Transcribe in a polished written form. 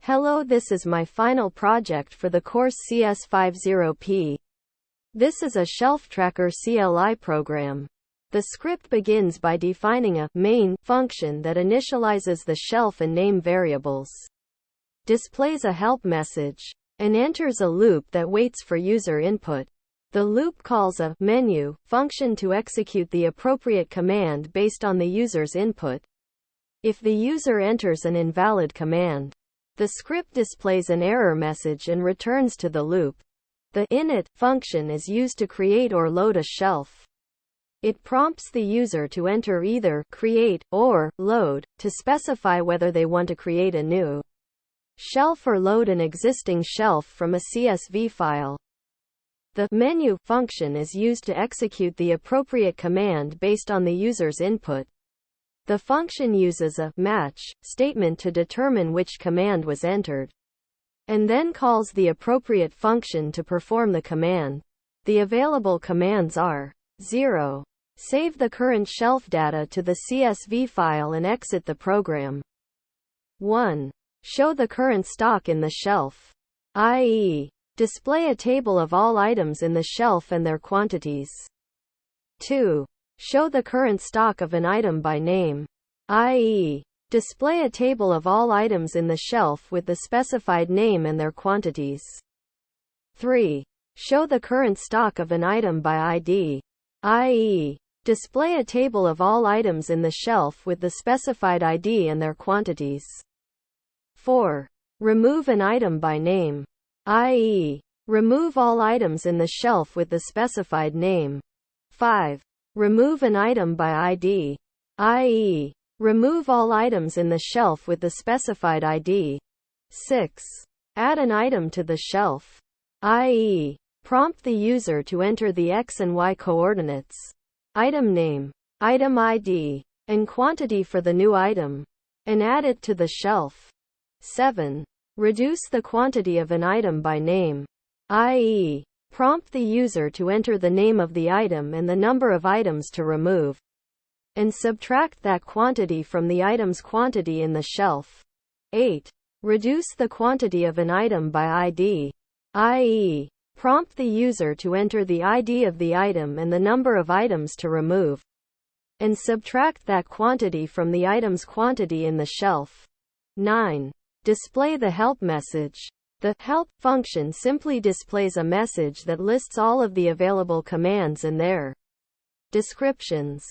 Hello, this is my final project for the course CS50P. This is a Shelftracker CLI program. The script begins by defining a main function that initializes the shelf and name variables, displays a help message, and enters a loop that waits for user input. The loop calls a menu function to execute the appropriate command based on the user's input. If the user enters an invalid command, the script displays an error message and returns to the loop. The init function is used to create or load a shelf. It prompts the user to enter either create or load to specify whether they want to create a new shelf or load an existing shelf from a CSV file. The menu function is used to execute the appropriate command based on the user's input. The function uses a match statement to determine which command was entered, and then calls the appropriate function to perform the command. The available commands are 0. Save the current shelf data to the CSV file and exit the program. 1. Show the current stock in the shelf, i.e., display a table of all items in the shelf and their quantities. 2. Show the current stock of an item by name, i.e., display a table of all items in the shelf with the specified name and their quantities. 3. Show the current stock of an item by ID, i.e., display a table of all items in the shelf with the specified ID and their quantities. 4. Remove an item by name, i.e., remove all items in the shelf with the specified name. 5. Remove an item by ID, i.e., remove all items in the shelf with the specified ID. 6. Add an item to the shelf, i.e., prompt the user to enter the X and Y coordinates, item name, item ID, and quantity for the new item, and add it to the shelf. 7. Reduce the quantity of an item by name, i.e., prompt the user to enter the name of the item and the number of items to remove, and subtract that quantity from the item's quantity in the shelf. 8. Reduce the quantity of an item by ID, i.e., prompt the user to enter the ID of the item and the number of items to remove, and subtract that quantity from the item's quantity in the shelf. 9. Display the help message. The help function simply displays a message that lists all of the available commands and their descriptions.